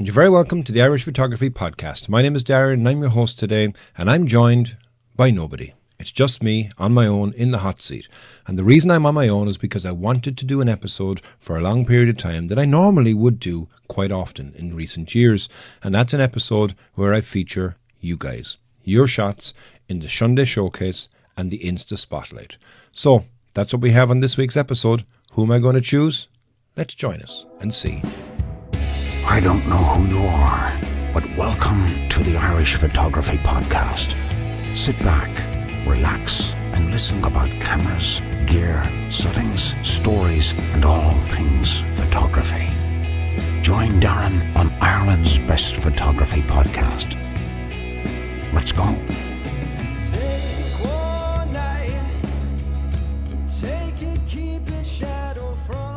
And you're very welcome to the Irish Photography Podcast. My name is Darren and I'm your host today, and I'm joined by nobody. It's just me on my own in the hot seat. And the reason I'm on my own is because I wanted to do an episode for a long period of time that I normally would do quite often in recent years. And that's an episode where I feature you guys, your shots in the SHunday Showcase and the Insta-Spotlight. So that's what we have on this week's episode. Who am I going to choose? Let's join us and see. I don't know who you are, but welcome to the Irish Photography Podcast. Sit back, relax, and listen about cameras, gear, settings, stories, and all things photography. Join Darren on Ireland's Best Photography Podcast. Let's go.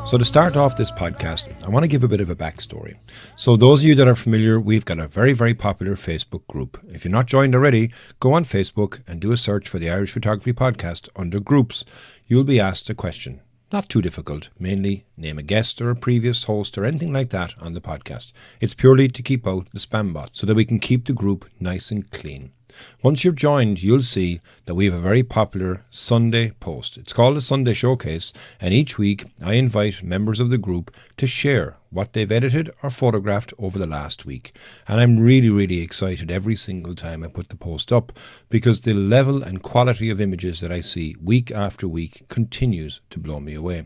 So to start off this podcast, I want to give a bit of a backstory. So those of you that are familiar, we've got a very, very popular Facebook group. If you're not joined already, go on Facebook and do a search for the Irish Photography Podcast under groups. You'll be asked a question. Not too difficult. Mainly name a guest or a previous host or anything like that on the podcast. It's purely to keep out the spam bot so that we can keep the group nice and clean. Once you've joined, you'll see that we have a very popular Sunday post. It's called a SHunday Showcase, and each week I invite members of the group to share what they've edited or photographed over the last week. And I'm really, really excited every single time I put the post up because the level and quality of images that I see week after week continues to blow me away.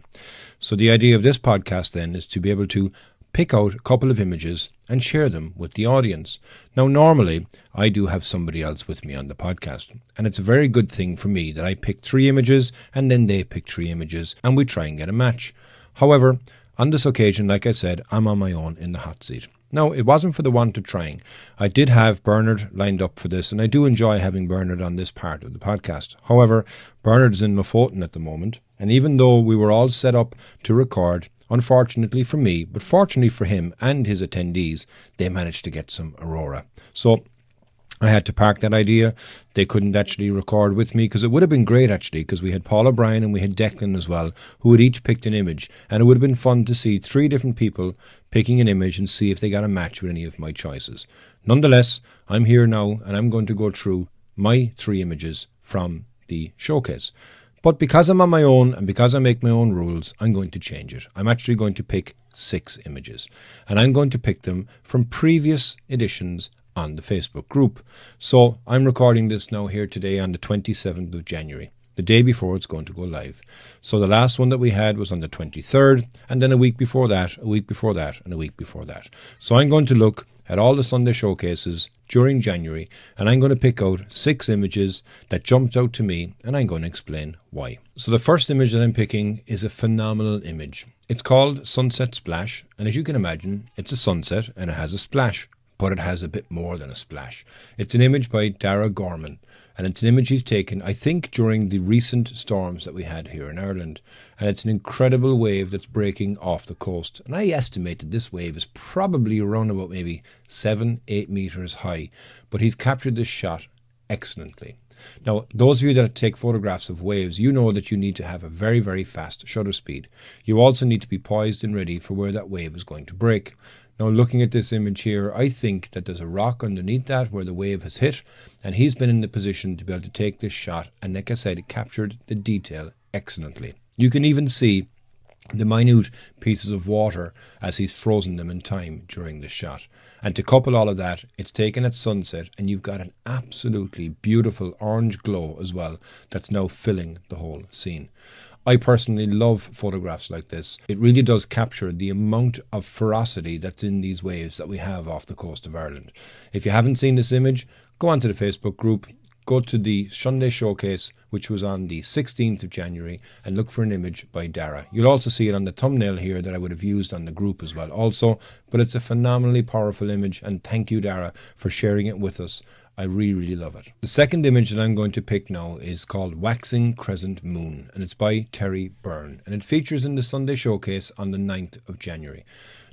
So the idea of this podcast then is to be able to pick out a couple of images and share them with the audience. Now, normally, I do have somebody else with me on the podcast, and it's a very good thing for me that I pick 3 images and then they pick 3 images and we try and get a match. However, on this occasion, like I said, I'm on my own in the hot seat. Now, it wasn't for the want of trying. I did have Bernard lined up for this, and I do enjoy having Bernard on this part of the podcast. However, Bernard is in Lofoten at the moment, and even though we were all set up to record, unfortunately for me, but fortunately for him and his attendees, they managed to get some aurora. So I had to park that idea. They couldn't actually record with me because it would have been great actually because we had Paul O'Brien and we had Declan as well who had each picked an image, and it would have been fun to see 3 different people picking an image and see if they got a match with any of my choices. Nonetheless, I'm here now and I'm going to go through my 3 images from the showcase. But because I'm on my own and because I make my own rules, I'm going to change it. I'm actually going to pick 6 images. And I'm going to pick them from previous editions on the Facebook group. So I'm recording this now here today on the 27th of January, the day before it's going to go live. So the last one that we had was on the 23rd, and then a week before that, a week before that, and a week before that. So I'm going to look at all the SHunday Showcases during January, and I'm going to pick out 6 images that jumped out to me, and I'm going to explain why. So the first image that I'm picking is a phenomenal image. It's called Sunset Splash, and as you can imagine, it's a sunset and it has a splash, but it has a bit more than a splash. It's an image by Dara Gorman, and it's an image he's taken, I think, during the recent storms that we had here in Ireland. And it's an incredible wave that's breaking off the coast. And I estimate that this wave is probably around about maybe 7-8 meters high. But he's captured this shot excellently. Now, those of you that take photographs of waves, you know that you need to have a very, very fast shutter speed. You also need to be poised and ready for where that wave is going to break. Now, looking at this image here, I think that there's a rock underneath that where the wave has hit, and he's been in the position to be able to take this shot, and like I said, it captured the detail excellently. You can even see the minute pieces of water as he's frozen them in time during this shot. And to couple all of that, it's taken at sunset, and you've got an absolutely beautiful orange glow as well that's now filling the whole scene. I personally love photographs like this. It really does capture the amount of ferocity that's in these waves that we have off the coast of Ireland. If you haven't seen this image, go onto the Facebook group, go to the SHunday Showcase, which was on the 16th of January, and look for an image by Dara. You'll also see it on the thumbnail here that I would have used on the group as well also, but it's a phenomenally powerful image, and thank you, Dara, for sharing it with us. I really, really love it. The second image that I'm going to pick now is called Waxing Crescent Moon, and it's by Terry Byrne, and it features in the SHunday Showcase on the 9th of January.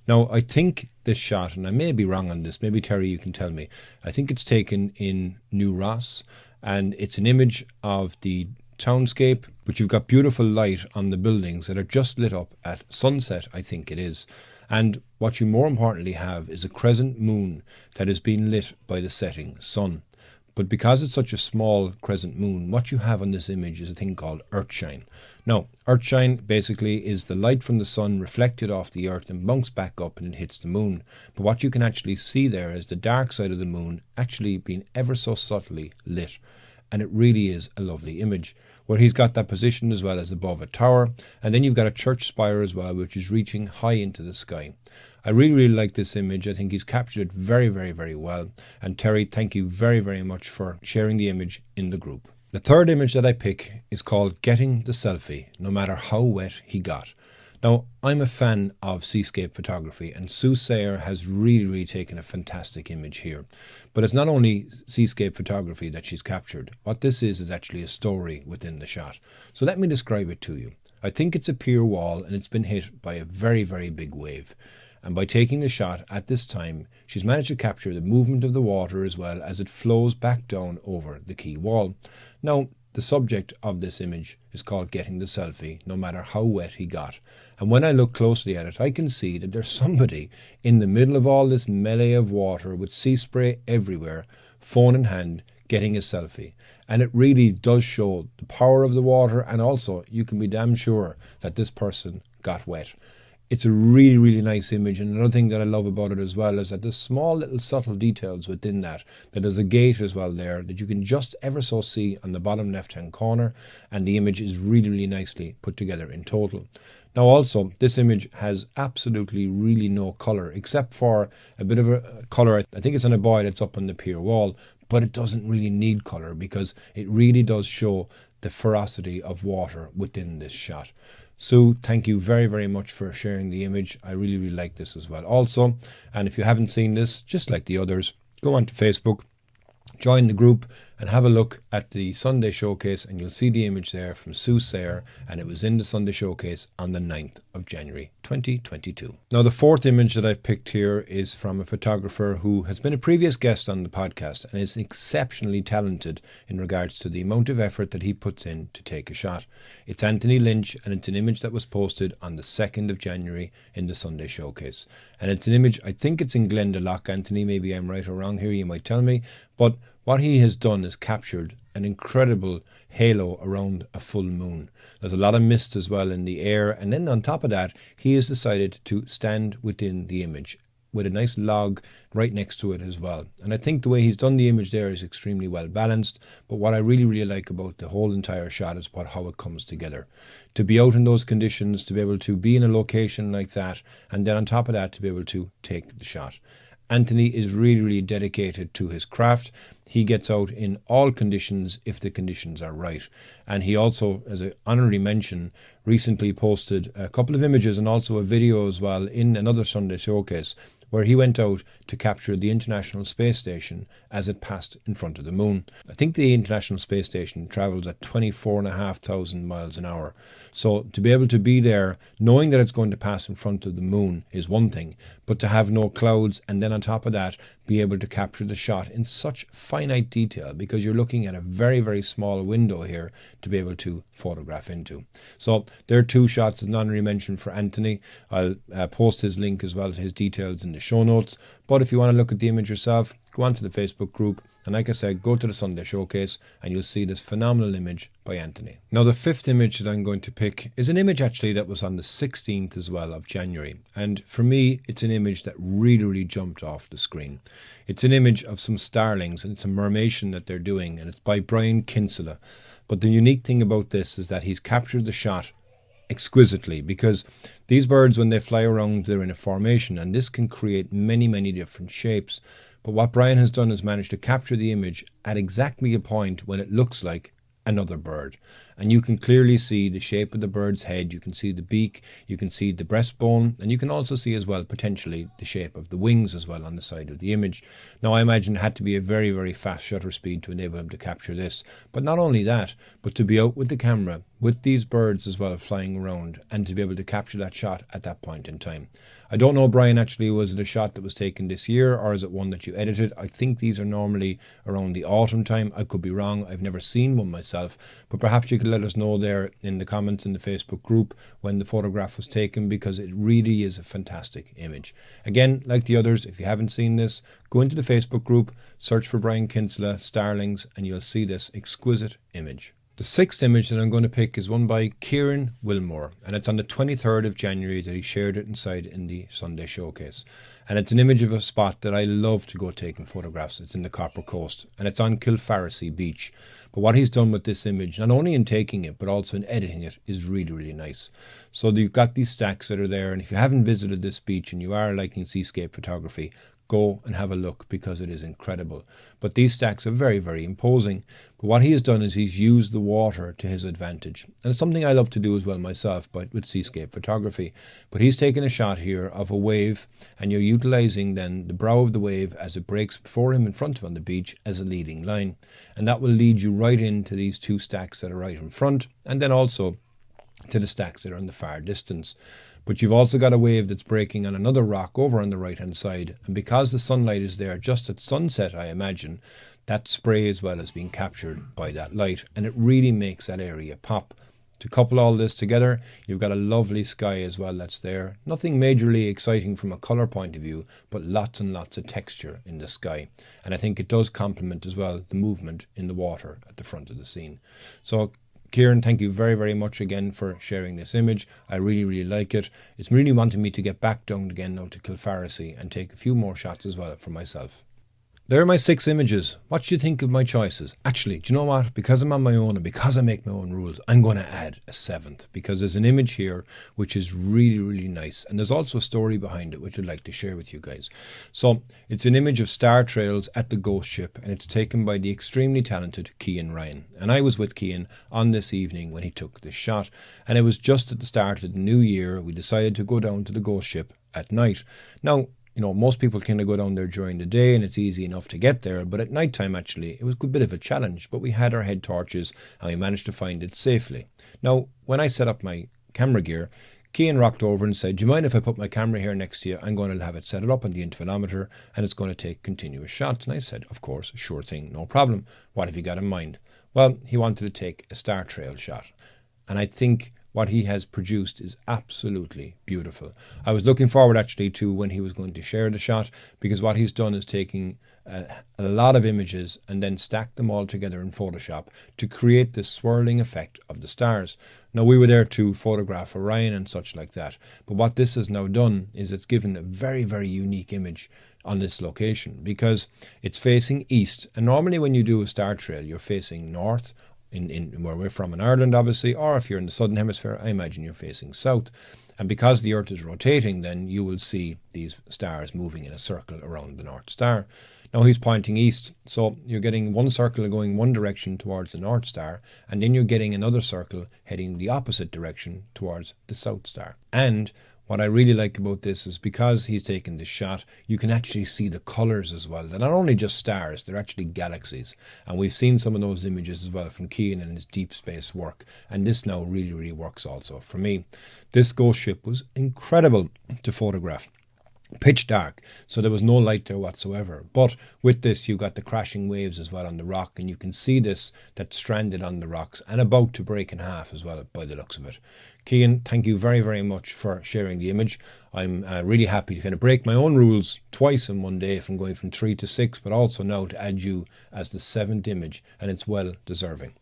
Now, I think this shot, and I may be wrong on this, maybe Terry, you can tell me, I think it's taken in New Ross, and it's an image of the townscape, but you've got beautiful light on the buildings that are just lit up at sunset, I think it is. And what you more importantly have is a crescent moon that is being lit by the setting sun. But because it's such a small crescent moon, what you have on this image is a thing called earthshine. Now, earthshine basically is the light from the sun reflected off the earth and bounces back up and it hits the moon. But what you can actually see there is the dark side of the moon actually being ever so subtly lit. And it really is a lovely image, where he's got that position as well as above a tower, and then you've got a church spire as well, which is reaching high into the sky. I really like this image. I think he's captured it very, very, very well. And Terry, thank you very, very much for sharing the image in the group. The third image that I pick is called Getting the Selfie, No Matter How Wet He Got. Now, I'm a fan of Seascape Photography, and Sue Sayer has really taken a fantastic image here. But it's not only Seascape Photography that she's captured. What this is actually a story within the shot. So let me describe it to you. I think it's a pier wall, and it's been hit by a very, very big wave. And by taking the shot at this time, she's managed to capture the movement of the water as well as it flows back down over the quay wall. Now, the subject of this image is called Getting the Selfie, No Matter How Wet He Got. And when I look closely at it, I can see that there's somebody in the middle of all this melee of water with sea spray everywhere, phone in hand, getting a selfie. And it really does show the power of the water, and also you can be damn sure that this person got wet. It's a really nice image, and another thing that I love about it as well is that there's small little subtle details within that there's a gate as well there that you can just ever so see on the bottom left hand corner, and the image is really nicely put together in total. Now also, this image has absolutely really no colour, except for a bit of a colour. I think it's on a buoy that's up on the pier wall, but it doesn't really need colour because it really does show the ferocity of water within this shot. Sue, thank you very much for sharing the image. I really like this as well also. And if you haven't seen this, just like the others, go onto Facebook, join the group and have a look at the SHunday Showcase, and you'll see the image there from Sue Sayer, and it was in the SHunday Showcase on the 9th of January 2022. Now the fourth image that I've picked here is from a photographer who has been a previous guest on the podcast and is exceptionally talented in regards to the amount of effort that he puts in to take a shot. It's Anthony Lynch, and it's an image that was posted on the 2nd of January in the SHunday Showcase. And it's an image, I think it's in Glendalough, Anthony, maybe I'm right or wrong here, you might tell me, but what he has done is captured an incredible halo around a full moon. There's a lot of mist as well in the air, and then on top of that, he has decided to stand within the image with a nice log right next to it as well. And I think the way he's done the image there is extremely well balanced, but what I really like about the whole entire shot is how it comes together. To be out in those conditions, to be able to be in a location like that, and then on top of that, to be able to take the shot. Anthony is really dedicated to his craft. He gets out in all conditions if the conditions are right. And he also, as an honorary mention, recently posted a couple of images and also a video as well in another SHunday Showcase where he went out to capture the International Space Station as it passed in front of the moon. I think the International Space Station travels at 24,500 miles an hour. So to be able to be there, knowing that it's going to pass in front of the moon is one thing, but to have no clouds and then on top of that, be able to capture the shot in such finite detail, because you're looking at a very small window here to be able to photograph into. So there are two shots as an honorary mention for Anthony. I'll post his link as well as his details in the show notes. But if you want to look at the image yourself, go onto the Facebook group, and like I said, go to the SHunday Showcase and you'll see this phenomenal image by Anthony. Now the fifth image that I'm going to pick is an image actually that was on the 16th as well of January, and for me it's an image that really jumped off the screen. It's an image of some starlings, and it's a mermation that they're doing, and it's by Brian Kinsella. But the unique thing about this is that he's captured the shot exquisitely, because these birds, when they fly around, they're in a formation, and this can create many different shapes. But what Brian has done is managed to capture the image at exactly a point when it looks like another bird, and you can clearly see the shape of the bird's head, you can see the beak, you can see the breastbone, and you can also see as well potentially the shape of the wings as well on the side of the image. Now I imagine it had to be a very fast shutter speed to enable him to capture this, but not only that, but to be out with the camera with these birds as well flying around and to be able to capture that shot at that point in time. I don't know, Brian, actually, was it a shot that was taken this year or is it one that you edited? I think these are normally around the autumn time. I could be wrong, I've never seen one myself, but perhaps you can to let us know there in the comments in the Facebook group when the photograph was taken, because it really is a fantastic image. Again, like the others, if you haven't seen this, go into the Facebook group, search for Brian Kinsella Starlings, and you'll see this exquisite image. The sixth image that I'm going to pick is one by Kieran Wilmore, and it's on the 23rd of January that he shared it inside in the SHunday Showcase. And it's an image of a spot that I love to go taking photographs. It's in the Copper Coast, and it's on Kilfarracy Beach. But what he's done with this image, not only in taking it, but also in editing it, is really, really nice. So you've got these stacks that are there, and if you haven't visited this beach and you are liking Seascape Photography, go and have a look, because it is incredible. But these stacks are very, very imposing. But what he has done is he's used the water to his advantage. And it's something I love to do as well myself, but with Seascape Photography. But he's taken a shot here of a wave, and you're utilizing then the brow of the wave as it breaks before him in front of him on the beach as a leading line. And that will lead you right into these two stacks that are right in front, and then also to the stacks that are in the far distance. But you've also got a wave that's breaking on another rock over on the right hand side, and because the sunlight is there just at sunset, I imagine, that spray as well is being captured by that light, and it really makes that area pop. To couple all this together, you've got a lovely sky as well that's there. Nothing majorly exciting from a colour point of view, but lots and lots of texture in the sky. And I think it does complement as well the movement in the water at the front of the scene. So Kieran, thank you very, very much again for sharing this image. I really, really like it. It's really wanting me to get back down again now to Kilfarracy and take a few more shots as well for myself. There are my 6 images. What do you think of my choices? Actually, do you know what? Because I'm on my own and because I make my own rules, I'm going to add a 7th, because there's an image here which is really, really nice. And there's also a story behind it which I'd like to share with you guys. So it's an image of star trails at the ghost ship, and it's taken by the extremely talented Cian Ryan. And I was with Cian on this evening when he took this shot. And it was just at the start of the new year. We decided to go down to the ghost ship at night. Now, you know, most people kind of go down there during the day and it's easy enough to get there, but at night time actually it was a good bit of a challenge, but we had our head torches and we managed to find it safely. Now, when I set up my camera gear, Cian rocked over and said, do you mind if I put my camera here next to you? I'm going to have it set it up on the intervalometer and it's going to take continuous shots. And I said, of course, sure thing, no problem. What have you got in mind? Well, he wanted to take a star trail shot. And I think what he has produced is absolutely beautiful. I was looking forward actually to when he was going to share the shot, because what he's done is taking a lot of images and then stacked them all together in Photoshop to create this swirling effect of the stars. Now, we were there to photograph Orion and such like that, but what this has now done is it's given a very, very unique image on this location, because it's facing east, and normally when you do a star trail you're facing north, in where we're from in Ireland, obviously, or if you're in the southern hemisphere, I imagine you're facing south. And because the Earth is rotating, then you will see these stars moving in a circle around the North Star. Now he's pointing east, so you're getting one circle going one direction towards the North Star, and then you're getting another circle heading the opposite direction towards the South Star. And what I really like about this is because he's taken this shot, you can actually see the colours as well. They're not only just stars, they're actually galaxies. And we've seen some of those images as well from Cian and his deep space work. And this now really, really works also for me. This ghost ship was incredible to photograph. Pitch dark, so there was no light there whatsoever. But with this, you got the crashing waves as well on the rock, and you can see this that's stranded on the rocks and about to break in half as well by the looks of it. Cian, thank you very, very much for sharing the image. I'm really happy to kind of break my own rules twice in one day, from going from 3 to 6, but also now to add you as the 7th image, and it's well deserving.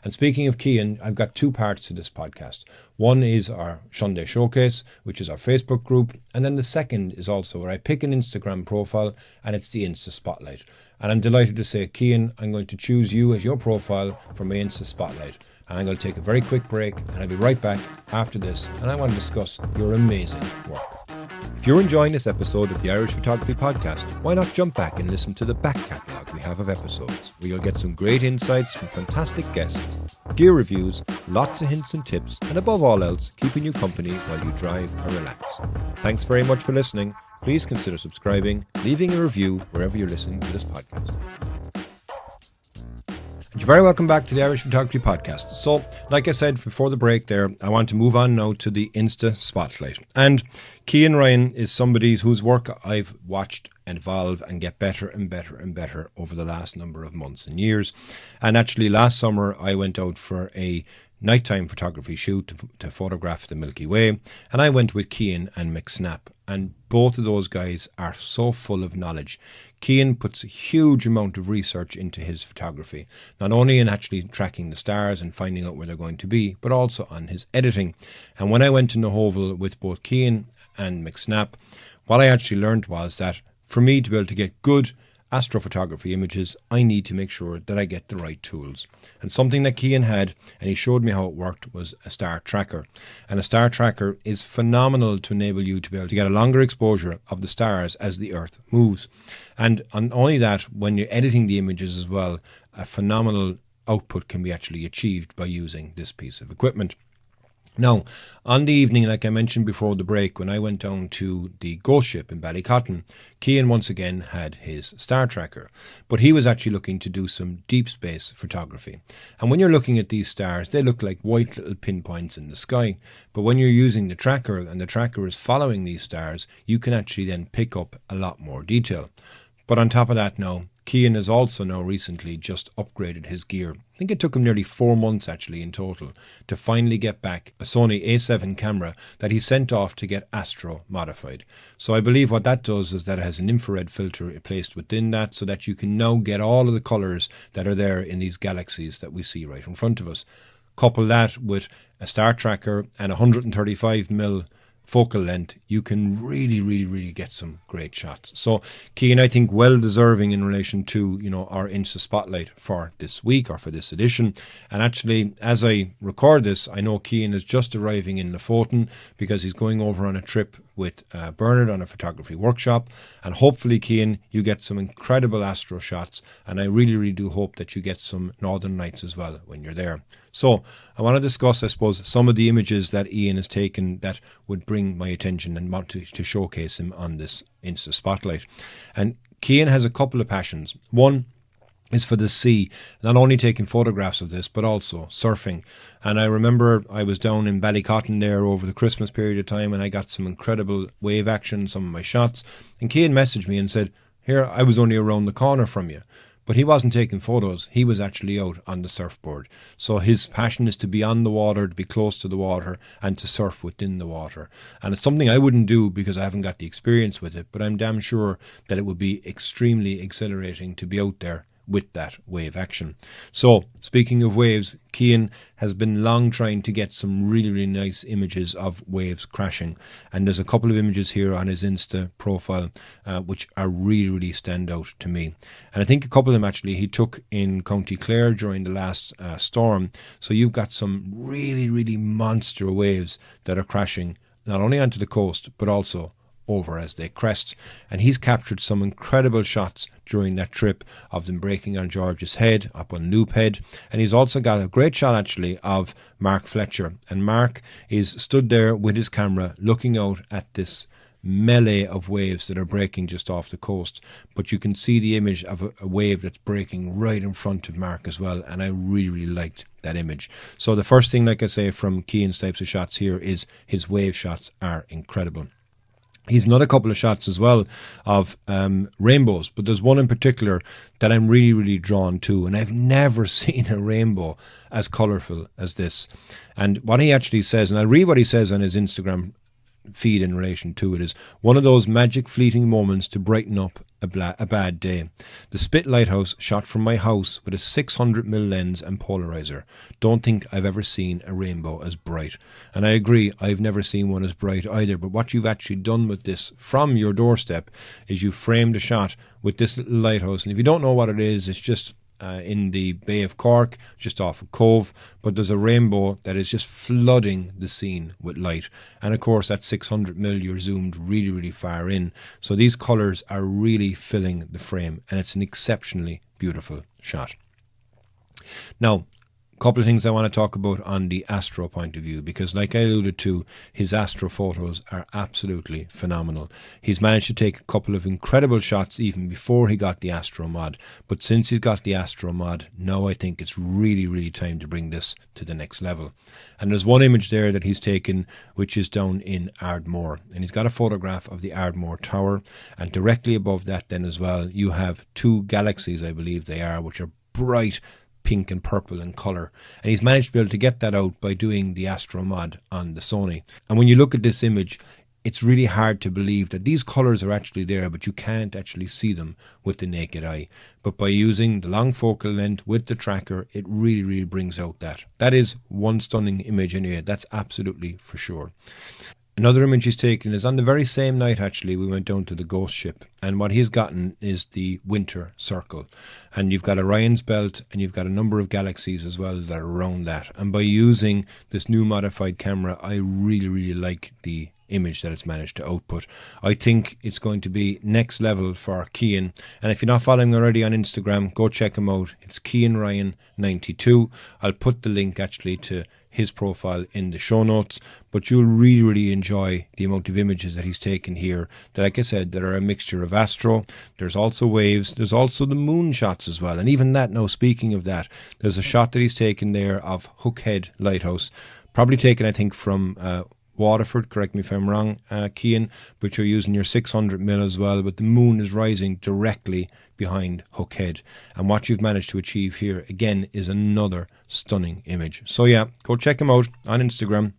And speaking of Cian, I've got 2 parts to this podcast. One is our SHunday Showcase, which is our Facebook group, and then the second is also where I pick an Instagram profile, and it's the Insta-Spotlight. And I'm delighted to say, Cian, I'm going to choose you as your profile for my Insta-Spotlight. And I'm going to take a very quick break, and I'll be right back after this, and I want to discuss your amazing work. If you're enjoying this episode of the Irish Photography Podcast, why not jump back and listen to the back catalogue we have of episodes, where you'll get some great insights from fantastic guests, gear reviews, lots of hints and tips, and above all else, keeping you company while you drive or relax. Thanks very much for listening. Please consider subscribing, leaving a review wherever you're listening to this podcast. You're very welcome back to the Irish Photography Podcast. So, like I said before the break there, I want to move on now to the Insta Spotlight. And Cian Ryan is somebody whose work I've watched evolve and get better and better and better over the last number of months and years. And actually last summer I went out for a nighttime photography shoot to photograph the Milky Way, and I went with Cian and McSnap, and both of those guys are so full of knowledge. Cian puts a huge amount of research into his photography, not only in actually tracking the stars and finding out where they're going to be, but also on his editing. And when I went to Nahoval with both Cian and McSnap, what I actually learned was that for me to be able to get good astrophotography images, I need to make sure that I get the right tools. And something that Cian had, and he showed me how it worked, was a star tracker. And a star tracker is phenomenal to enable you to be able to get a longer exposure of the stars as the Earth moves. And on only that, when you're editing the images as well, a phenomenal output can be actually achieved by using this piece of equipment. Now, on the evening, like I mentioned before the break, when I went down to the Ghost Ship in Ballycotton, Cian once again had his star tracker, but he was actually looking to do some deep space photography. And when you're looking at these stars, they look like white little pinpoints in the sky. But when you're using the tracker and the tracker is following these stars, you can actually then pick up a lot more detail. But on top of that now, Cian has also now recently just upgraded his gear. I think it took him nearly 4 months actually in total to finally get back a Sony A7 camera that he sent off to get Astro modified. So I believe what that does is that it has an infrared filter placed within that so that you can now get all of the colours that are there in these galaxies that we see right in front of us. Couple that with a star tracker and 135mm focal length, you can really get some great shots. So Cian, I think, well deserving in relation to, our Insta-Spotlight for this week or for this edition. And actually, as I record this, I know Cian is just arriving in Lofoten because he's going over on a trip with Bernard on a photography workshop. And hopefully, Cian, you get some incredible astro shots. And I really do hope that you get some Northern Lights as well when you're there. So I want to discuss, I suppose, some of the images that Ian has taken that would bring my attention and want to showcase him on this Insta Spotlight. And Cian has a couple of passions. One is for the sea, not only taking photographs of this, but also surfing. And I remember I was down in Ballycotton there over the Christmas period of time, and I got some incredible wave action, some of my shots. And Cian messaged me and said, "Here, I was only around the corner from you." But he wasn't taking photos, he was actually out on the surfboard. So his passion is to be on the water, to be close to the water, and to surf within the water. And it's something I wouldn't do because I haven't got the experience with it, but I'm damn sure that it would be extremely exhilarating to be out there with that wave action. So, speaking of waves, Cian has been long trying to get some really nice images of waves crashing. And there's a couple of images here on his Insta profile which are really stand out to me. And I think a couple of them actually he took in County Clare during the last storm. So you've got some really monster waves that are crashing not only onto the coast but also over as they crest. And he's captured some incredible shots during that trip of them breaking on George's Head, up on Loop Head. And he's also got a great shot actually of Mark Fletcher. And Mark is stood there with his camera looking out at this melee of waves that are breaking just off the coast. But you can see the image of a wave that's breaking right in front of Mark as well. And I really liked that image. So the first thing, like I say, from Cian's types of shots here is his wave shots are incredible. He's another couple of shots as well of rainbows, but there's one in particular that I'm really drawn to, and I've never seen a rainbow as colourful as this. And what he actually says, and I'll read what he says on his Instagram feed in relation to it, is one of those magic fleeting moments to brighten up a bad day. The Spit Lighthouse shot from my house with a 600mm lens and polarizer. Don't think I've ever seen a rainbow as bright. And I agree, I've never seen one as bright either, but what you've actually done with this from your doorstep is you framed a shot with this little lighthouse. And if you don't know what it is, it's just in the Bay of Cork, just off of Cove, but there's a rainbow that is just flooding the scene with light. And of course at 600mm you're zoomed really far in, so these colours are really filling the frame, and it's an exceptionally beautiful shot. Now, Couple of things I want to talk about on the astro point of view, because like I alluded to, his astro photos are absolutely phenomenal. He's managed to take a couple of incredible shots even before he got the astro mod, but since he's got the astro mod, now I think it's really time to bring this to the next level. And there's one image there that he's taken which is down in Ardmore, and he's got a photograph of the Ardmore Tower, and directly above that then as well you have two galaxies, I believe they are, which are bright pink and purple in colour, and he's managed to be able to get that out by doing the astro mod on the Sony. And when you look at this image, it's really hard to believe that these colours are actually there, but you can't actually see them with the naked eye. But by using the long focal length with the tracker, it really brings out that. That is one stunning image anyway, that's absolutely for sure. Another image he's taken is on the very same night, actually, we went down to the Ghost Ship, and what he's gotten is the Winter Circle. And you've got Orion's Belt, and you've got a number of galaxies as well that are around that. And by using this new modified camera, I really like the image that it's managed to output. I think it's going to be next level for Cian, and if you're not following already on Instagram, go check him out. It's Cian Ryan 92. I'll put the link actually to his profile in the show notes, but you'll really enjoy the amount of images that he's taken here that, like I said, that are a mixture of astro. There's also waves, there's also the moon shots as well, and even that, now speaking of that, there's a shot that he's taken there of Hookhead Lighthouse, probably taken I think from Waterford, correct me if I'm wrong, Cian, but you're using your 600mm as well, but the moon is rising directly behind Hookhead, and what you've managed to achieve here again is another stunning image. So yeah, go check him out on Instagram.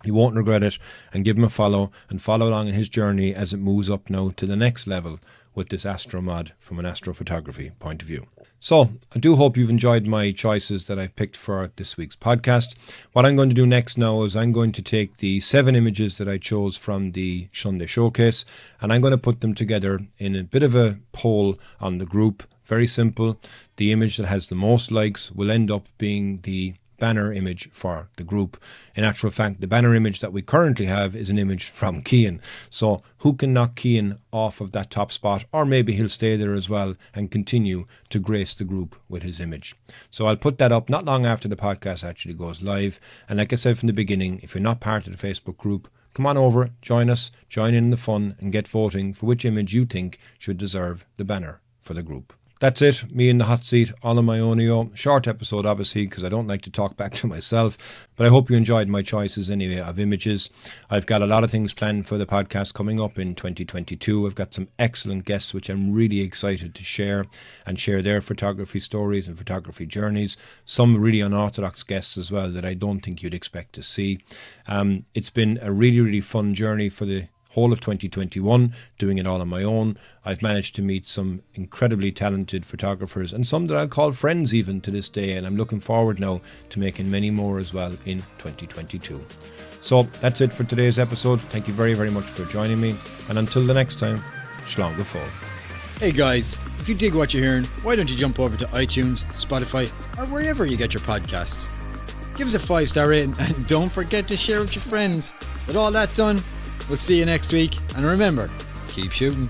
You won't regret it, and give him a follow and follow along in his journey as it moves up now to the next level with this astro mod from an astrophotography point of view. So I do hope you've enjoyed my choices that I've picked for this week's podcast. What I'm going to do next now is I'm going to take the 7 images that I chose from the SHunday Showcase, and I'm going to put them together in a bit of a poll on the group. Very simple. The image that has the most likes will end up being the banner image for the group. In actual fact, the banner image that we currently have is an image from Cian. So who can knock Cian off of that top spot, or maybe he'll stay there as well and continue to grace the group with his image. So I'll put that up not long after the podcast actually goes live. And like I said from the beginning, if you're not part of the Facebook group, come on over, join us, join in the fun, and get voting for which image you think should deserve the banner for the group. That's it, me in the hot seat, all on my own. Short episode, obviously, because I don't like to talk back to myself. But I hope you enjoyed my choices anyway of images. I've got a lot of things planned for the podcast coming up in 2022. I've got some excellent guests which I'm really excited to share, and share their photography stories and photography journeys. Some really unorthodox guests as well that I don't think you'd expect to see. It's been a really fun journey for the whole of 2021, doing it all on my own. I've managed to meet some incredibly talented photographers, and some that I'll call friends even to this day, and I'm looking forward now to making many more as well in 2022. So that's it for today's episode. Thank you very much for joining me, and until the next time, Shlán go fóill. Hey guys, if you dig what you're hearing, why don't you jump over to iTunes, Spotify, or wherever you get your podcasts. Give us a 5-star rating, and don't forget to share with your friends. With all that done, we'll see you next week, and remember, keep shooting.